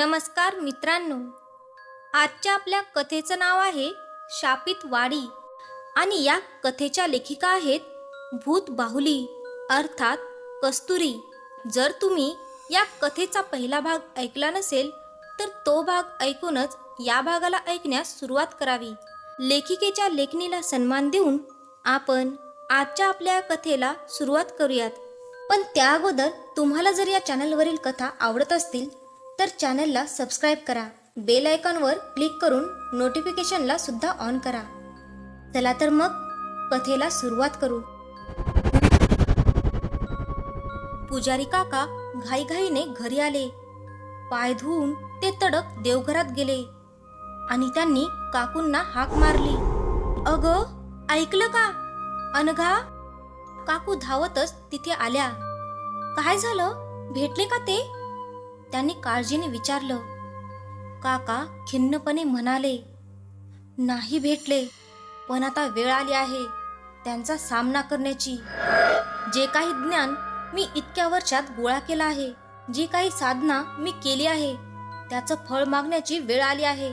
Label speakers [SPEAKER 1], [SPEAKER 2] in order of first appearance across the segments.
[SPEAKER 1] नमस्कार मित्रांनो, आजच्या आपल्या कथेचं नाव आहे शापित वाडी आणि या कथेच्या लेखिका आहेत भूत बाहुली अर्थात कस्तुरी. जर तुम्ही या कथेचा पहिला भाग ऐकला नसेल तर तो भाग ऐकूनच या भागाला ऐकण्यास सुरुवात करावी. लेखिकेच्या लेखणीला सन्मान देऊन आपण आजच्या आपल्या कथेला सुरुवात करूयात. पण त्या अगोदर तुम्हाला जर या चॅनलवरील कथा आवडत असतील तर चॅनलला सबस्क्राईब करा, बेल आयकॉनवर क्लिक करून नोटिफिकेशनला सुद्धा ऑन करा. चला तर मग कथेला सुरुवात करू. पुजारी काका घाईघाईने घरी आले. पाय धुवून ते तडक देवघरात गेले आणि त्यांनी काकूंना हाक मारली. अगं, ऐकलं का? अनघा. काकू धावतच तिथे आल्या. काय झालं? भेटले का ते? त्यांनी काळजीने विचारलं. काका खिन्नपणे म्हणाले, नाही भेटले, पण आता वेळ आली आहे त्यांचा सामना करण्याची. जे काही ज्ञान मी इतक्या वर्षात गोळा केला आहे, जी काही साधना मी केली आहे, त्याचं फळ मागण्याची वेळ आली आहे.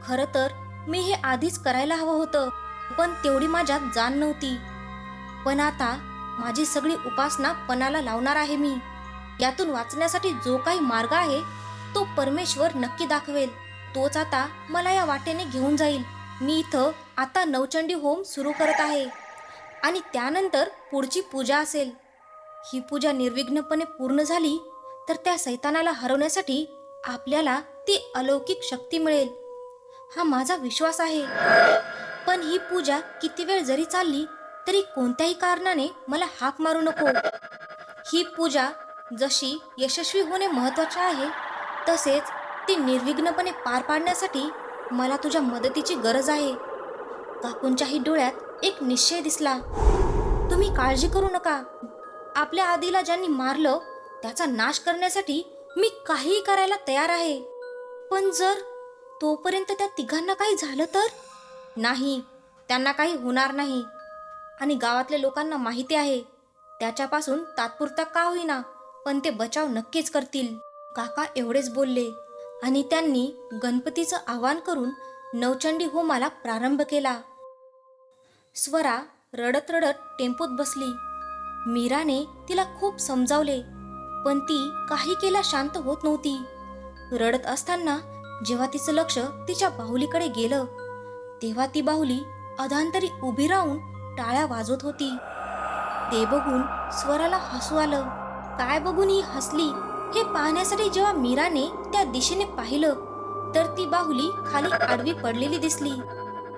[SPEAKER 1] खरं तर मी हे आधीच करायला हवं होतं, पण तेवढी माझ्यात जाण नव्हती. पण आता माझी सगळी उपासना पणाला लावणार आहे मी. यातून वाचण्यासाठी जो काही मार्ग आहे तो परमेश्वर नक्की दाखवेल. तोच आता मला या वाटेने घेऊन जाईल. मी इथं आता नवचंडी होम सुरू करत आहे आणि त्यानंतर पुढची पूजा असेल. ही पूजा निर्विघ्नपणे पूर्ण झाली तर त्या सैतानाला हरवण्यासाठी आपल्याला ती अलौकिक शक्ती मिळेल, हा माझा विश्वास आहे. पण ही पूजा किती वेळ जरी चालली तरी कोणत्याही कारणाने मला हाक मारू नको. ही पूजा जशी यशस्वी होणे महत्त्वाचे आहे, तसेच ती निर्विघ्नपणे पार पाडण्यासाठी मला तुझ्या मदतीची गरज आहे. काकूंच्याही डोळ्यात एक निश्चय दिसला. तुम्ही काळजी करू नका. आपल्या आधीला ज्यांनी मारलं त्याचा नाश करण्यासाठी मी काहीही करायला तयार आहे. पण जर तोपर्यंत त्या तिघांना काही झालं तर? नाही, त्यांना काही होणार नाही. आणि गावातल्या लोकांना माहिती आहे, त्याच्यापासून तात्पुरता का होईना पण ते बचाव नक्कीच करतील. काका एवढेच बोलले आणि त्यांनी गणपतीचं आवाहन करून नवचंडी होमाला प्रारंभ केला. स्वरा रडत रडत टेम्पोत बसली. मीराने तिला खूप समजावले, पण ती काही केल्या शांत होत नव्हती. रडत असताना जेव्हा तिचं लक्ष तिच्या बाहुलीकडे गेलं तेव्हा ती बाहुली अधांतरी उभी राहून टाळ्या वाजवत होती. ते बघून स्वराला हसू आलं. काय बघून ही हसली हे पाहण्यासाठी जेव्हा मीराने त्या दिशेने पाहिलं तर ती बाहुली खाली आडवी पडलेली दिसली.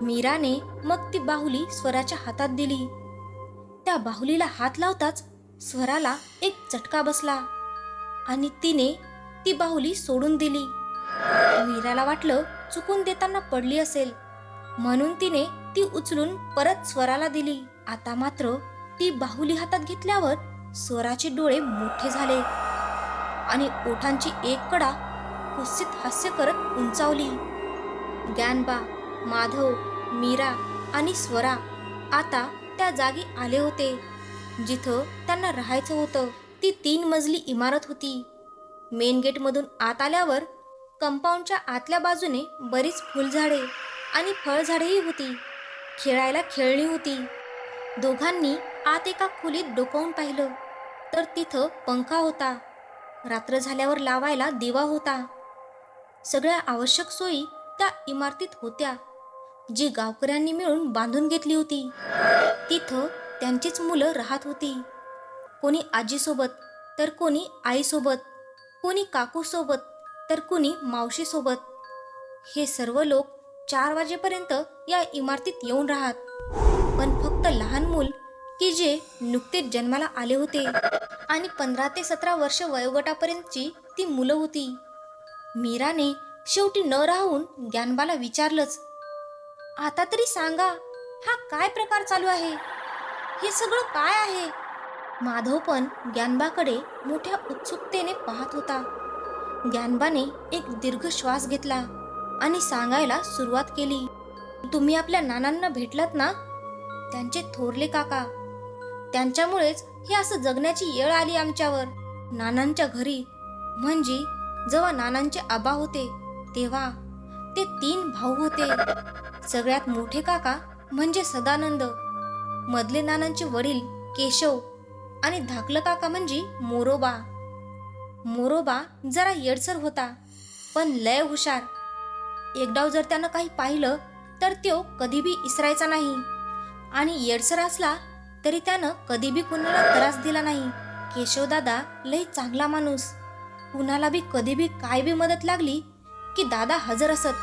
[SPEAKER 1] मीराने मग ती बाहुली स्वराच्या हातात दिली. त्या बाहुलीला हात लावताच स्वराला एक चटका बसला आणि तिने ती बाहुली सोडून दिली. मीराला वाटलं चुकून देताना पडली असेल, म्हणून तिने ती उचलून परत स्वराला दिली. आता मात्र ती बाहुली हातात घेतल्यावर स्वराचे डोळे मोठे झाले आणि ओठांची एक कडा कुत्सित हास्य करत उंचावली. ज्ञानबा, माधव, मीरा आणि स्वरा आता त्या जागी आले होते जिथं त्यांना राहायचं होतं. ती 3 मजली इमारत होती. मेन गेटमधून आत आल्यावर कंपाऊंडच्या आतल्या बाजूने बरीच फुलझाडे आणि फळझाडेही होती. खेळायला खेळणी होती. दोघांनी आत एका खोलीत डोकावून पाहिलं तर तिथं पंखा होता. रात्र झाल्यावर लावायला दिवा होता. सगळ्या आवश्यक सोयी त्या इमारतीत होत्या, जी गावकऱ्यांनी मिळून बांधून घेतली होती. तिथं त्यांचीच मुलं राहत होती. कोणी आजीसोबत तर कोणी आईसोबत, कोणी काकूसोबत तर कोणी मावशीसोबत. हे सर्व लोक 4 वाजेपर्यंत या इमारतीत येऊन राहत. पण फक्त लहान मूल की जे नुकतेच जन्माला आले होते आणि 15 ते 17 वर्ष वयोगटापर्यंतची ती मुलं होती. मीराने शेवटी न राहून ज्ञानबाला विचारलंच, आता तरी सांगा, हा काय प्रकार चालू आहे? हे सगळं काय आहे? माधव पण ज्ञानबाकडे मोठ्या उत्सुकतेने पाहत होता. ज्ञानबाने एक दीर्घ श्वास घेतला आणि सांगायला सुरुवात केली. तुम्ही आपल्या नानांना भेटलात ना? त्यांचे थोरले काका. त्यांच्यामुळेच हे असं जगण्याची येळ आली आमच्यावर. नानांच्या घरी म्हणजे जेव्हा नानांचे आबा होते तेव्हा ते 3 भाऊ होते. सगळ्यात मोठे काका म्हणजे सदानंद, मधले नानांचे वडील केशव आणि धाकलं काका म्हणजे मोरोबा. मोरोबा जरा येडसर होता पण लय हुशार. एकदा जर त्यानं काही पाहिलं तर तो कधी बी इसरायचा नाही आणि येडसर असला तरी त्यानं कधी बी कुणाला त्रास दिला नाही. केशवदादा लय चांगला माणूस, कुणाला बी कधी बी काय बी मदत लागली की दादा हजर असत.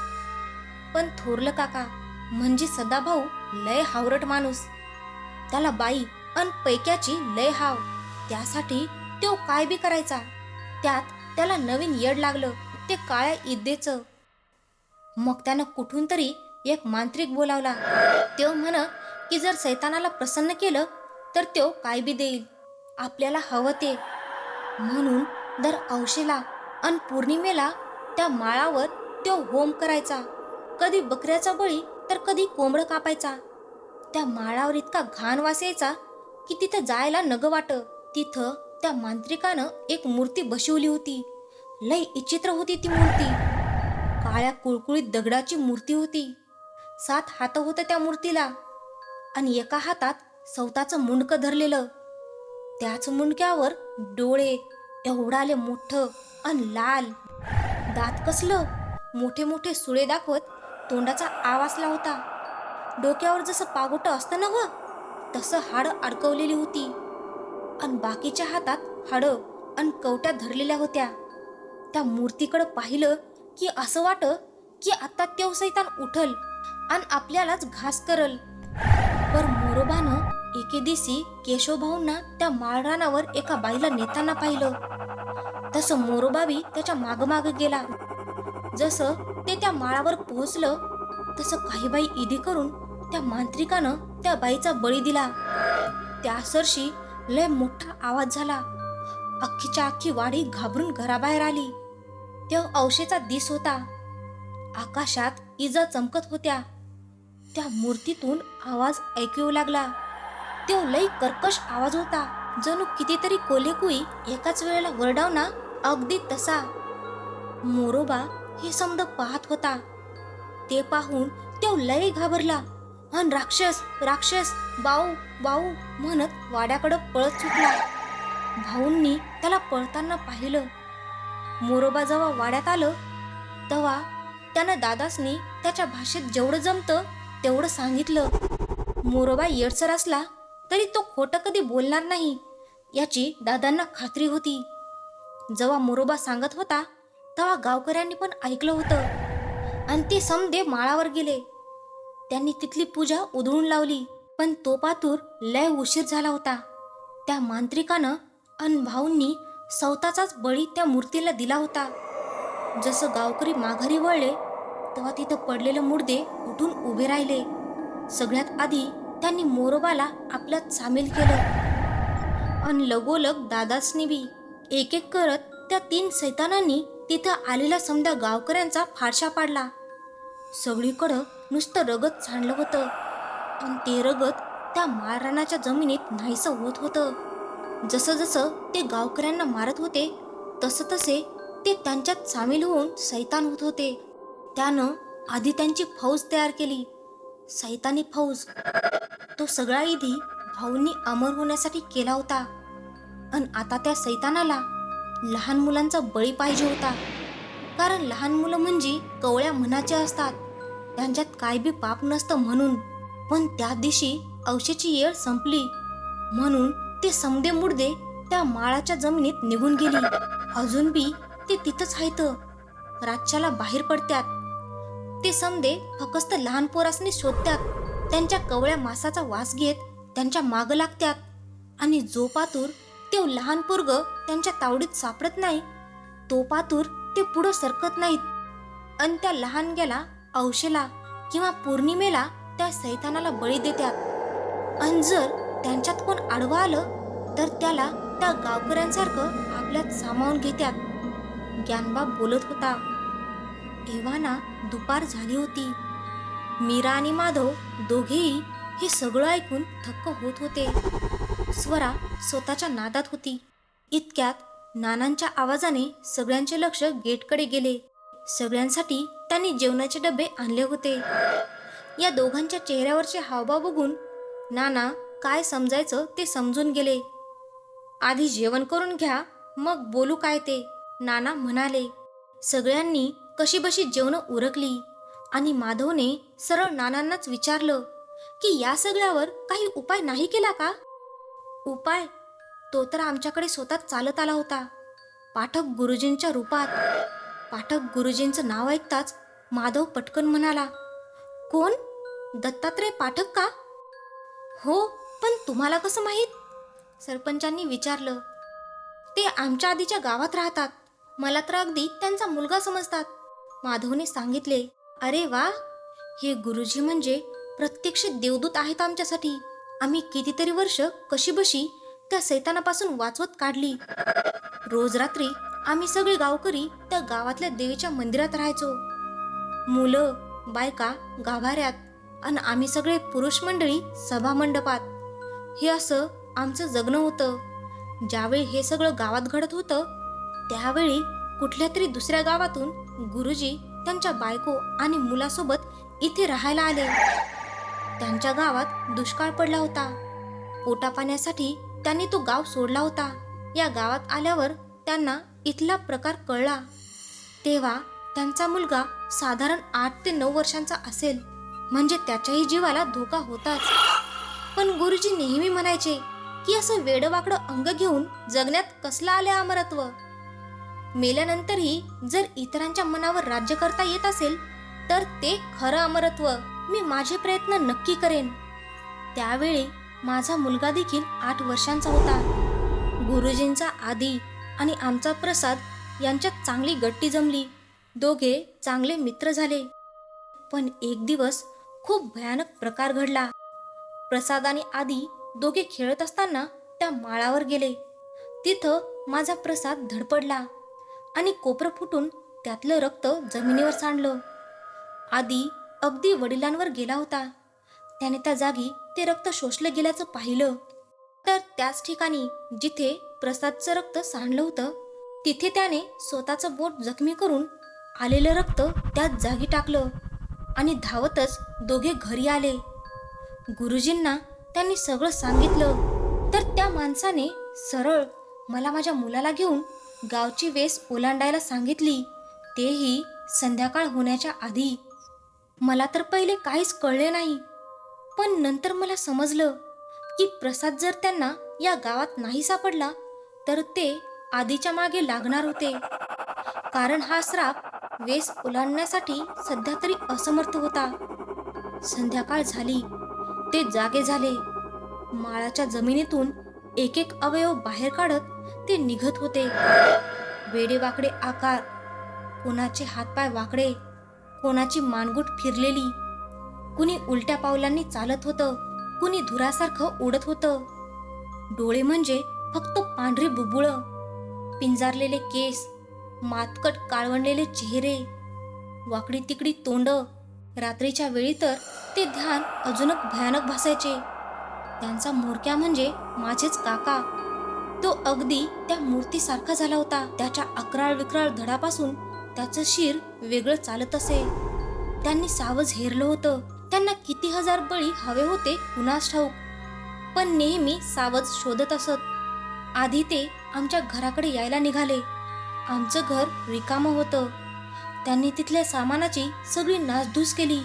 [SPEAKER 1] पण थोरलं काका म्हणजे सदाभाऊ लय हावरट माणूस. त्याला बाई अन पैक्याची लय हाव, त्यासाठी तो काय बी करायचा. त्यात त्याला नवीन येड लागलं ते काळ्या इद्देचं. मग त्यानं कुठून तरी एक मांत्रिक बोलावला. तो म्हण की जर सैतानाला प्रसन्न केलं तर तो काय बी देईल, आपल्याला हवं ते. म्हणून दर औशेला अन पौर्णिमेला त्या माळावर तो होम करायचा. कधी बकऱ्याचा बळी तर कधी कोंबडं कापायचा. त्या माळावर इतका घाण वास यायचा की तिथं जायला नग वाट. तिथं त्या मांत्रिकानं एक मूर्ती बसवली होती. लय विचित्र होती ती मूर्ती. काळ्या कुळकुळीत दगडाची मूर्ती होती. 7 हात होतं त्या मूर्तीला आणि एका हातात सवताचं मुंडकं धरलेलं. त्याच मुंडक्यावर डोळे एवढाले मोठं अन लाल, दात कसलं मोठे मोठे सुळे दाखवत तोंडाचा आवाजला होता. डोक्यावर जसं पागोटं असतं ना तसं हाडं अडकवलेली होती आणि बाकीच्या हातात हाडं अन कवट्या धरलेल्या होत्या. त्या मूर्तीकडं पाहिलं की असं वाट की आता त्यो सैतान उठल आणि आपल्यालाच घास करल. पर मोरोबानं एके दिवशी केशवभाऊंना त्या माळरानावर एका बाईला नेताना पाहिलं. तसं मोरोबाबी त्याच्या मागमाग गेला. जसं ते त्या माळावर पोहोचलं तसं काही बाई इदी करून त्या मांत्रिकानं त्या बाईचा बळी दिला. त्या सरशी लय मोठा आवाज झाला. अख्खीच्या अख्खी वाडी घाबरून घराबाहेर आली. त्या औशेचा दिस होता. आकाशात इजा चमकत होत्या. त्या मूर्तीतून आवाज ऐकू येऊ लागला. तो लई कर्कश आवाज होता, जणू कितीतरी कोल्हेकुई एकाच वेळेला वरडावना अगदी तसा. मोरोबा हे समद पाहत होता. ते पाहून तो लई घाबरला अन राक्षस राक्षस बाऊ बाऊ म्हणत वाड्याकडं पळत सुटला. भाऊंनी त्याला पळताना पाहिलं. मोरोबा जेव्हा वाड्यात आलं तेव्हा त्यानं दादासनी त्याच्या भाषेत जेवढं जमतं तेवढं सांगितलं. मोरोबा येडसर असला तरी तो खोटं कधी बोलणार नाही याची दादांना खात्री होती. जेव्हा मोरोबा सांगत होता तेव्हा गावकऱ्यांनी पण ऐकलं होतं आणि ते समदे माळावर गेले. त्यांनी तिथली पूजा उधळून लावली. पण तो पातूर लय उशीर झाला होता. त्या मांत्रिकानं अन भाऊंनी सवताचाच बळी त्या मूर्तीला दिला होता. जसं गावकरी माघारी वळले तेव्हा तिथं पडलेले मुर्दे उठून उभे राहिले. सगळ्यात आधी त्यांनी मोरोबाला आपल्यात सामील केलं अन लगोलग दादासनी बी. एक एक करत त्या 3 सैतानांनी तिथं आलेल्या समध्या गावकऱ्यांचा फाडशा पाडला. सगळीकडं नुसतं रगत सांडलं होतं आणि ते रगत त्या माळरानाच्या जमिनीत नाहीसं होत होतं. जसं जसं ते गावकऱ्यांना मारत होते तसं तसे ते त्यांच्यात सामील होऊन सैतान होत होते. त्यानं आधी त्यांची फौज तयार केली, सैतानी फौज. तो सगळा विधी भाऊंनी अमर होण्यासाठी केला होता आणि आता त्या सैतानाला लहान मुलांचा बळी पाहिजे होता. कारण लहान मुलं म्हणजे कवळ्या मनाचे असतात, त्यांच्यात काय बी पाप नसतं म्हणून. पण त्या दिवशी औशेची येळ संपली म्हणून ते समदे मुर्दे त्या माळाच्या जमिनीत निघून गेली. अजून बी ते तिथंच आहेत. रातच्याला बाहेर पडत्यात. ते समदे फक्त लहान पोरासनी शोधत्यात. त्यांच्या कवळ्या मासाचा वास घेत त्यांच्या माग लागत्यात आणि जो पातूर ते लहान पोरग त्यांच्या तावडीत सापडत नाही तो पातूर ते पुढं सरकत नाहीत आणि त्या लहान गेला औशेला किंवा पौर्णिमेला त्या सैतानाला बळी देत्यात. आणि जर त्यांच्यात कोण आडवा आलं तर त्याला त्या गावकऱ्यांसारखं आपल्यात सामावून घेत्यात. ज्ञानबा बोलत होता. एव्हाना दुपार झाली होती. मीरा आणि माधव दोघेही हे सगळं ऐकून थक्क होत होते. स्वरा स्वतःच्या नादात होती. इतक्यात नानांच्या आवाजाने सगळ्यांचे लक्ष गेटकडे गेले. सगळ्यांसाठी त्यांनी जेवणाचे डबे आणले होते. या दोघांच्या चेहऱ्यावरचे हावभाव बघून नाना काय समजायचं ते समजून गेले. आधी जेवण करून घ्या, मग बोलू काय ते, नाना म्हणाले. सगळ्यांनी कशीबशी जेवणं उरकली आणि माधवने सरळ नानांनाच विचारलं की या सगळ्यावर काही उपाय नाही केला का? उपाय? तो तर आमच्याकडे स्वतः चालत आला होता, पाठक गुरुजींच्या रूपात. पाठक गुरुजींचं नाव ऐकताच माधव पटकन म्हणाला, कोण? दत्तात्रय पाठक का? हो, पण तुम्हाला कसं माहीत? सरपंचांनी विचारलं. ते आमच्या आधीच्या गावात राहतात, मला तर अगदी त्यांचा मुलगा समजतात, माधवने सांगितले. अरे वा, हे गुरुजी म्हणजे प्रत्यक्ष देवदूत आहेत आमच्यासाठी. आम्ही कितीतरी वर्ष कशीबशी त्या सैतानापासून वाचवत काढली. रोज रात्री आम्ही सगळे गावकरी त्या गावातल्या देवीच्या मंदिरात राहायचो. मुलं बायका गाभाऱ्यात आणि आम्ही सगळे पुरुष मंडळी सभा मंडपात. हे असं आमचं जगणं होतं. ज्यावेळी हे सगळं गावात घडत होतं त्यावेळी कुठल्या तरी दुसऱ्या गावातून गुरुजी त्यांच्या बायको आणि मुलासोबत इथे राहायला आले. त्यांच्या गावात दुष्काळ पडला होता. पोटापाण्यासाठी त्यांनी तो गाव सोडला होता. या गावात आल्यावर त्यांना इथला प्रकार कळला. तेव्हा त्यांचा मुलगा साधारण 8 ते 9 वर्षांचा असेल, म्हणजे त्याच्याही जीवाला धोका होताच. पण गुरुजी नेहमी म्हणायचे की असं वेडवाकडं अंग घेऊन जगण्यात कसलं आले अमरत्व. मेल्यानंतरही जर इतरांच्या मनावर राज्य करता येत असेल तर ते खरं अमरत्व. मी माझे प्रयत्न नक्की करेन. त्यावेळी माझा मुलगा देखील 8 वर्षांचा होता. गुरुजींचा आदी आणि आमचा प्रसाद यांच्यात चांगली गट्टी जमली. दोघे चांगले मित्र झाले. पण एक दिवस खूप भयानक प्रकार घडला. प्रसाद आणि आदी दोघे खेळत असताना त्या माळावर गेले. तिथं माझा प्रसाद धडपडला आणि कोपरं फुटून त्यातलं रक्त जमिनीवर सांडलं. आदी अगदी वडिलांवर गेला होता. त्याने त्या जागी ते रक्त शोषलं गेल्याचं पाहिलं. तर त्याच ठिकाणी जिथे प्रसादचं रक्त सांडलं होतं तिथे त्याने स्वतःचं बोट जखमी करून आलेलं रक्त त्याच जागी टाकलं आणि धावतच दोघे घरी आले. गुरुजींना त्यांनी सगळं सांगितलं. तर त्या माणसाने सरळ मला माझ्या मुलाला घेऊन गावची वेस ओलांडायला सांगितली, तेही संध्याकाळ होण्याच्या आधी. मला तर पहिले काहीच कळले नाही, पण नंतर मला समजलं की प्रसाद जर त्यांना या गावात नाही सापडला तर ते आधीच्या मागे लागणार होते. कारण हा श्राप वेस ओलांडण्यासाठी सध्या तरी असमर्थ होता. संध्याकाळ झाली. ते जागे झाले. माळाच्या जमिनीतून एक एक अवयव बाहेर काढत ते निघत होते. वेडेवाकडे आकार, कोणाचे हातपाय वाकडे, कोणाची मानगूट फिरलेली, कुणी उलट्या पावलांनी चालत होतं, कुणी धुरासारखं उडत होतं. डोळे म्हणजे फक्त पांढरी बुबुळं, पिंजारलेले केस, मातकट काळवंडलेले चेहरे, वाकडी तिकडी तोंड. रात्रीच्या वेळी तर ते ध्यान अजूनच भयानक भासायचे. त्यांचा म्होरक्या म्हणजे माझेच काका. तो अगदी त्या मूर्तीसारखा झाला होता. त्याच्या अकराळ विक्राळ धडापासून त्याचं शिर वेगळं चालत असे. त्यांनी सावज हेरलं होतं. त्यांना किती हजार बळी हवे होते कुणास ठाऊक, पण नेहमी सावज शोधत असत. आधी ते आमच्या घराकडे यायला निघाले. आमचं घर रिकामं होतं. त्यांनी तिथल्या सामानाची सगळी नासधूस केली.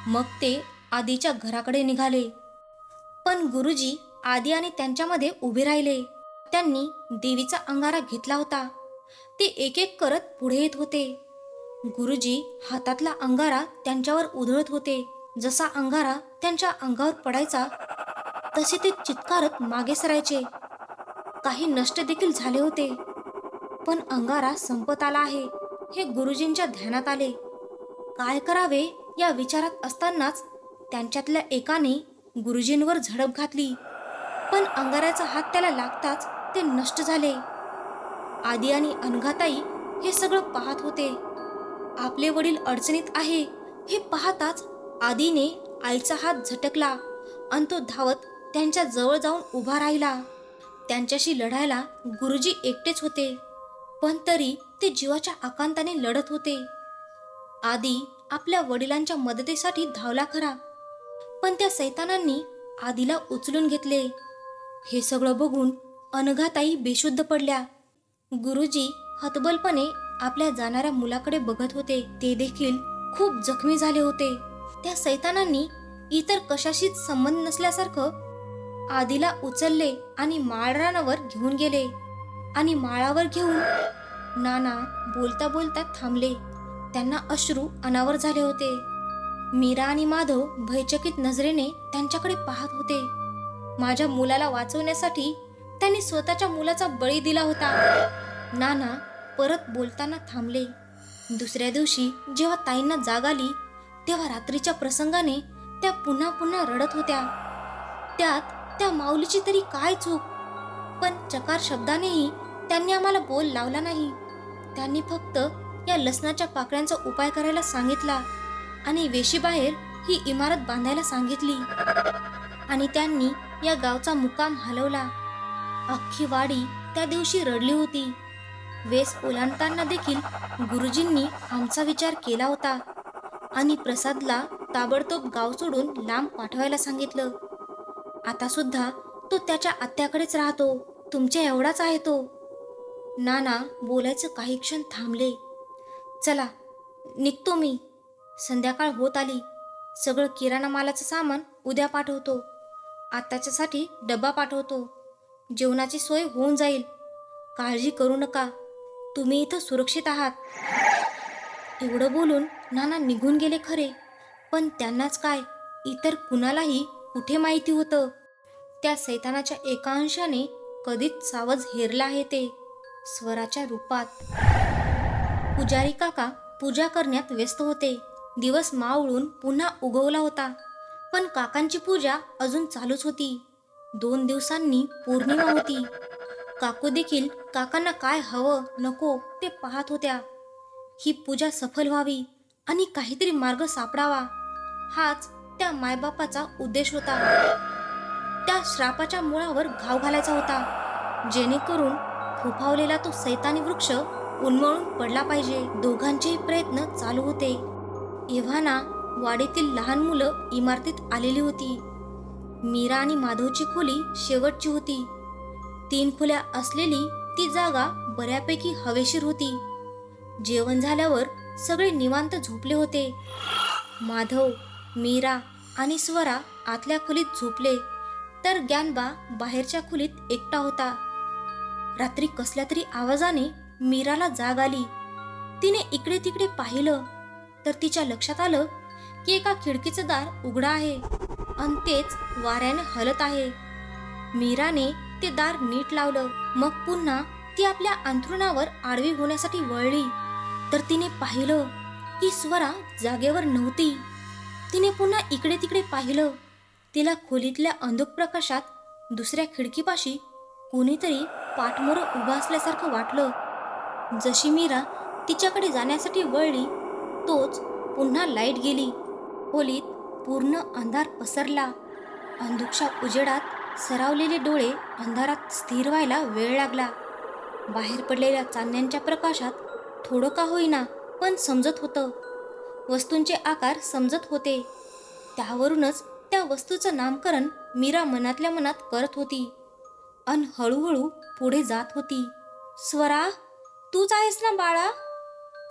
[SPEAKER 1] मग ते आधीच्या घराकडे निघाले. पण गुरुजी आदी आणि त्यांच्यामध्ये उभे राहिले. त्यांनी देवीचा अंगारा घेतला होता. ते एक एक करत पुढे येत होते. गुरुजी हातातला अंगारा त्यांच्यावर उधळत होते. जसा अंगारा त्यांच्या अंगावर पडायचा तसे ते चित्कारत मागे सरायचे. काही नष्ट देखील झाले होते. पण अंगारा संपत आला आहे हे गुरुजींच्या ध्यानात आले. काय करावे या विचारात असतानाच त्यांच्यातल्या एकाने गुरुजींवर झडप घातली. पण अंगाऱ्याचा हात त्याला लागताच ते नष्ट झाले. आदी आणि अनघाताई हे सगळं पाहत होते. आपले वडील अडचणीत आहे हे पाहताच आदीने आईचा हात झटकला आणि तो धावत त्यांच्या जवळ जाऊन उभा राहिला. त्यांच्याशी लढायला गुरुजी एकटेच होते, पण तरी ते जीवाच्या आकांताने लढत होते. आदी आपल्या वडिलांच्या मदतीसाठी धावला खरा, पण त्या सैतानांनी आदीला उचलून घेतले. हे सगळं बघून अनघाताई बेशुद्ध पडल्या. गुरुजी हतबलपणे आपल्या जाणाऱ्या मुलाकडे बघत होते. ते देखील खूप जखमी झाले होते. त्या सैतानांनी इतर कशाशीच संबंध नसल्यासारखं आदीला उचलले आणि माळरानावर घेऊन गेले. आणि माळावर घेऊन नाना बोलता बोलता थांबले. त्यांना अश्रू अनावर झाले होते. मीरा आणि माधव भयचकित नजरेने त्यांच्याकडे पाहत होते. माझ्या मुलाला वाचवण्यासाठी त्यांनी स्वतःच्या मुलाचा बळी दिला होता. नाना परत बोलताना थांबले. दुसऱ्या दिवशी जेव्हा ताईंना जाग आली, तेव्हा रात्रीच्या प्रसंगाने त्या पुन्हा पुन्हा रडत होत्या. त्यात त्या माऊलीची तरी काय चूक? पण चकार शब्दानेही त्यांनी आम्हाला बोल लावला नाही. त्यांनी फक्त या लसणाच्या पाकळ्यांचा उपाय करायला सांगितला आणि वेशीबाहेर ही इमारत बांधायला सांगितली. आणि त्यांनी या गावचा मुक्काम हलवला. अख्खी वाडी त्या दिवशी रडली होती. वेस ओलांडताना देखील गुरुजींनी आमचा विचार केला होता आणि प्रसादला ताबडतोब गाव सोडून लांब पाठवायला सांगितलं. आता सुद्धा तो त्याच्या आत्याकडेच राहतो. तुमच्या एवढाच आहे तो. नाना बोलायचं काही क्षण थांबले. चला निघतो मी. संध्याकाळ होत आली. सगळं किराणा मालाचं सामान उद्या पाठवतो. आत्ताच्यासाठी डबा पाठवतो. जेवणाची सोय होऊन जाईल. काळजी करू नका. तुम्ही इथं सुरक्षित आहात. एवढं बोलून नाना निघून गेले खरे, पण त्यांनाच काय, इतर कुणालाही कुठे माहिती होतं त्या सैतानाच्या एका अंशाने कधीच सावज हेरला आहे ते स्वराच्या रूपात. पुजारी काका पूजा करण्यात व्यस्त होते. दिवस मावळून पुन्हा उगवला होता, पण काकांची पूजा अजून चालूच होती. 2 दिवसांनी पौर्णिमा होती. काकू देखील काकांना काय हवं नको ते पाहत होत्या. ही पूजा सफल व्हावी आणि काहीतरी मार्ग सापडावा, हाच त्या मायबापाचा उद्देश होता. त्या श्रापाच्या मुळावर घाव घालायचा होता, जेणेकरून फोफावलेला तो सैतानी वृक्ष उन्मळून पडला पाहिजे. दोघांचेही प्रयत्न चालू होते. एव्हाना वाडीतील लहान मुलं इमारतीत आलेली होती. मीरा आणि माधवची खोली शेवटची होती. 3 खोल्या असलेली ती जागा बऱ्यापैकी हवेशीर होती. जेवण झाल्यावर सगळे निवांत झोपले होते. माधव, मीरा आणि स्वरा आतल्या खोलीत झोपले, तर ज्ञानबा बाहेरच्या खोलीत एकटा होता. रात्री कसल्या तरी आवाजाने मीराला जाग आली. तिने इकडे तिकडे पाहिलं तर तिच्या लक्षात आलं की एका खिडकीचं दार उघडं आहे आणि तेच वाऱ्याने हलत आहे. मीराने ते दार नीट लावलं. मग पुन्हा ती आपल्या अंथरुणावर आडवी होण्यासाठी वळली, तर तिने पाहिलं की स्वरा जागेवर नव्हती. तिने पुन्हा इकडे तिकडे पाहिलं. तिला खोलीतल्या अंधुक प्रकाशात दुसऱ्या खिडकीपाशी कोणीतरी पाठमोरं उभं असल्यासारखं वाटलं. जशी मीरा तिच्याकडे जाण्यासाठी वळली, तोच पुन्हा लाईट गेली. खोलीत पूर्ण अंधार पसरला. अंधुकशा उजेडात सरावलेले डोळे अंधारात स्थिर व्हायला वेळ लागला. बाहेर पडलेल्या चांदण्यांच्या प्रकाशात थोडं का होईना पण समजत होतं. वस्तूंचे आकार समजत होते. त्यावरूनच त्या वस्तूचं नामकरण मीरा मनातल्या मनात करत होती अन हळूहळू पुढे जात होती. स्वरा, तूच आहेस ना बाळा?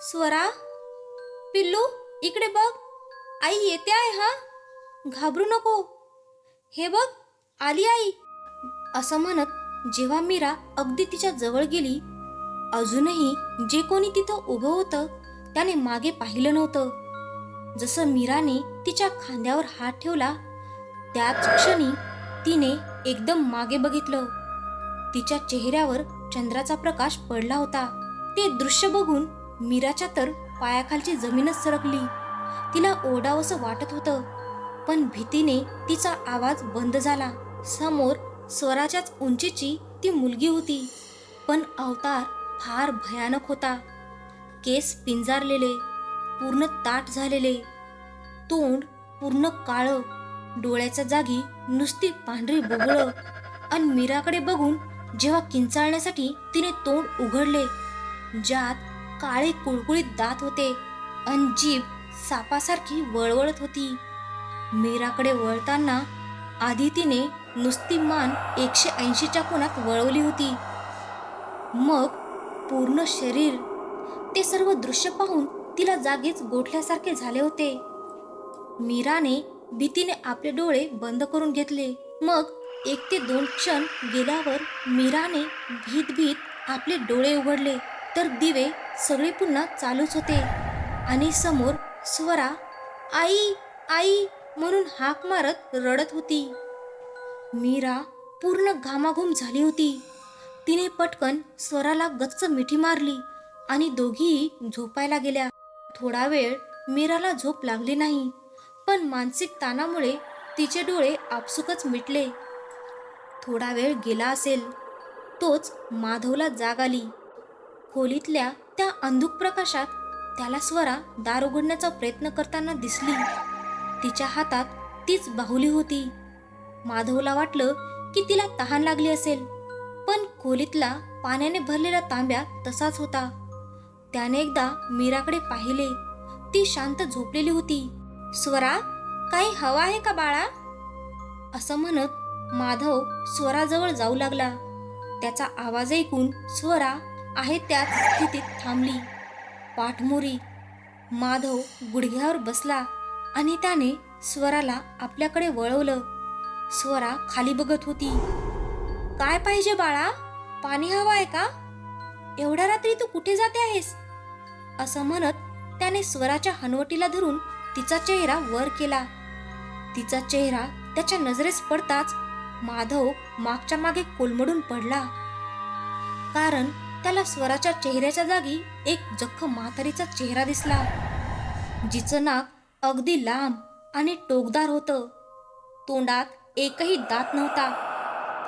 [SPEAKER 1] स्वरा, पिल्लू इकडे बघ, आई येते आहे हा, घाबरू नको. हे बघ आली आई. असं म्हणत जेव्हा मीरा अगदी तिच्या जवळ गेली, अजूनही जे कोणी तिथं उभं होतं त्याने मागे पाहिलं नव्हतं. जसं मीराने तिच्या खांद्यावर हात ठेवला, त्याच क्षणी तिने एकदम मागे बघितलं. तिच्या चेहऱ्यावर चंद्राचा प्रकाश पडला होता. ते दृश्य बघून मीराच्या तर पायाखालची जमीनच सरकली. तिला ओरडावंसं वाटत होतं, पण भीतीने तिचा आवाज बंद झाला. समोर स्वराच्याच उंचीची ती मुलगी होती, पण अवतार फार भयानक होता. केस पिंजारलेले, पूर्ण ताठ झालेले, तोंड पूर्ण काळं, डोळ्याच्या जागी नुसती पांढरी बुबुळं, आणि मीराकडे बघून जेव्हा किंचाळण्यासाठी तिने तोंड उघडले, ज्यात काळे कुळकुळीत दात होते आणि जीभ सापासारखी वळवळत होती. मीराकडे वळताना आधी तिने नुसती मान 180च्या कोनात वळवली होती, मग पूर्ण शरीर. ते सर्व दृश्य पाहून तिला जागीच गोठल्यासारखे झाले होते. मीराने भीतीने आपले डोळे बंद करून घेतले. मग 1 ते 2 क्षण गेल्यावर मीराने भीत भीत आपले डोळे उघडले तर दिवे सगळे पुन्हा चालूच होते आणि समोर स्वरा आई आई म्हणून हाक मारत रडत होती. मीरा पूर्ण घामाघूम झाली होती. तिने पटकन स्वराला गच्च मिठी मारली आणि दोघीही झोपायला गेल्या. थोडा वेळ मीराला झोप लागली नाही, पण मानसिक ताणामुळे तिचे डोळे आपसुकच मिटले. थोडा वेळ गेला असेल, तोच माधवला जाग आली. खोलीतल्या त्या अंधुक प्रकाशात त्याला स्वरा दार उघडण्याचा प्रयत्न करताना दिसली. तिच्या हातात तीच बाहुली होती. माधवला वाटलं की तिला तहान लागली असेल, पण खोलीतला पाण्याने भरलेला तांब्या तसाच होता. त्याने एकदा मीराकडे पाहिले. ती शांत झोपलेली होती. स्वरा, काही हवं आहे का बाळा? असं म्हणत माधव स्वराजवळ जाऊ लागला. त्याचा आवाज ऐकून स्वरा आहे त्याच स्थितीत थांबली, पाठमोरी. माधव गुडघ्यावर बसला आणि त्याने स्वराला आपल्याकडे वळवलं. स्वरा खाली बघत होती. काय पाहिजे बाळा? पाणी हवं आहे का? एवढ्या रात्री तू कुठे जाते आहेस? असं म्हणत त्याने स्वराच्या हनवटीला धरून तिचा चेहरा वर केला. तिचा चेहरा त्याच्या नजरेस पडताच माधव मागच्या मागे कोलमडून पडला, कारण त्याला स्वराच्या चेहऱ्याच्या जागी एक जख्ख म्हातारीचा चेहरा दिसला, जिचं नाक अगदी लांब आणि टोकदार होतं. तोंडात एकही दात नव्हता,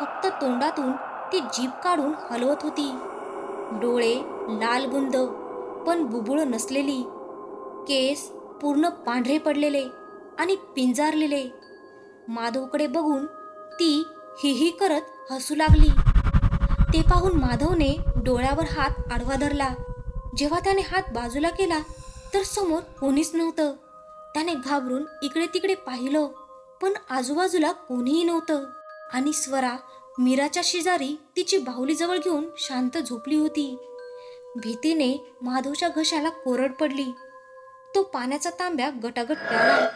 [SPEAKER 1] फक्त तोंडातून ती जीभ काढून हलवत होती. डोळे लालबुंद पण बुबुळ नसलेली, केस पूर्ण पांढरे पडलेले आणि पिंजारलेले. माधवकडे बघून ती ही करत हसू लागली. ते पाहून माधवने डोळ्यावर हात आडवा धरला. जेव्हा त्याने हात बाजूला केला तर समोर कोणीच नव्हतं. त्याने घाबरून इकडे तिकडे पाहिलं, पण आजूबाजूला कोणीही नव्हतं. आणि स्वरा मीराच्या शेजारी तिची बाहुली जवळ घेऊन शांत झोपली होती. भीतीने माधवच्या घशाला कोरड पडली. तो पाण्याचा तांब्या गटागट प्याला.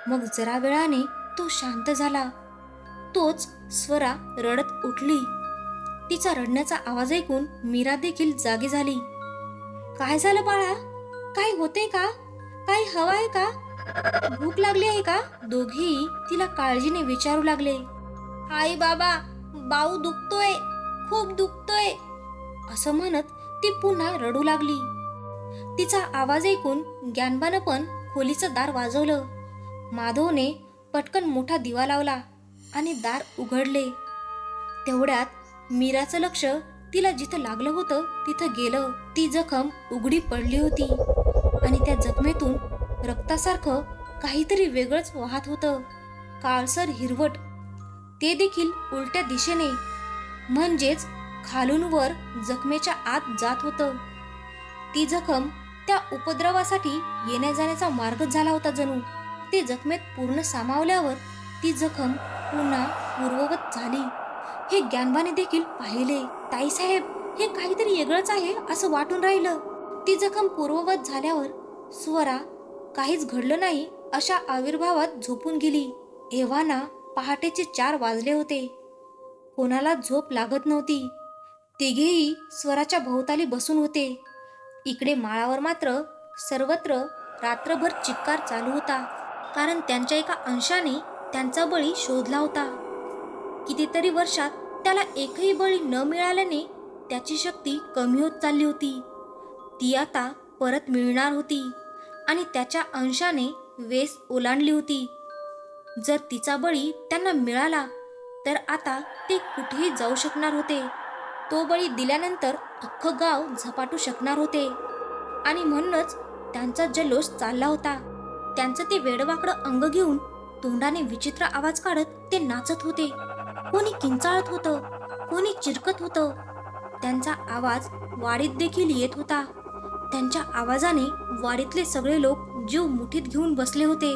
[SPEAKER 1] मग जरा वेळाने तो शांत झाला. तोच स्वरा रडत उठली. तिचा रडण्याचा आवाज ऐकून मीरा देखील जागी झाली. काय झालं बाळा? काय होते का? काही हवं आहे का? भूक लागली आहे का? दोघेही तिला काळजीने विचारू लागले. आई बाबा, बाऊ दुखतोय, खूप दुखतोय, असं म्हणत ती पुन्हा रडू लागली. तिचा आवाज ऐकून ग्यानबानं पण खोलीचं दार वाजवलं. माधवने पटकन मोठा दिवा लावला आणि दार उघडले. तेवढ्यात मीराचं लक्ष तिला जिथं लागलं होतं तिथं गेलं. ती जखम उघडी पडली होती आणि त्या जखमेतून रक्तासारखं काहीतरी वेगळंच वाहत होतं, काळसर हिरवट. ते देखील उलट्या दिशेने, म्हणजेच खालून वर जखमेच्या आत जात होतं. ती जखम त्या उपद्रवासाठी येण्या जाण्याचा मार्गच झाला होता जणू. ते जखमेत पूर्ण सामावल्यावर ती जखम पुन्हा पूर्ववत झाली. हे ग्यानबाने देखील पाहिले. ताईसाहेब, हे काहीतरी वेगळंच आहे असं वाटून राहिलं. ती जखम पूर्ववत झाल्यावर स्वरा काहीच घडलं नाही अशा आविर्भावात झोपून गेली. एव्हाना पहाटेचे 4 वाजले होते. कोणाला झोप लागत नव्हती. तिघेही स्वराच्या भोवताली बसून होते. इकडे माळावर मात्र सर्वत्र रात्रभर चिक्कार चालू होता, कारण त्यांच्या एका अंशाने त्यांचा बळी शोधला होता. कितीतरी वर्षात त्याला एकही बळी न मिळाल्याने त्याची शक्ती कमी होत चालली होती. ती आता परत मिळणार होती आणि त्याच्या अंशाने वेस ओलांडली होती. जर तिचा बळी त्यांना मिळाला तर आता ते कुठेही जाऊ शकणार होते. तो बळी दिल्यानंतर अख्खं गाव झपाटू शकणार होते आणि म्हणूनच त्यांचा जल्लोष चालला होता. त्यांचं ते वेडवाकडं अंग घेऊन तोंडाने विचित्र आवाज काढत ते नाचत होते. कोणी किंचाळत होतं, कोणी चिरकत होतं. त्यांचा आवाज वाडीत देखील येत होता. त्यांच्या आवाजाने वाडीतले सगळे लोक जीव मुठीत घेऊन बसले होते.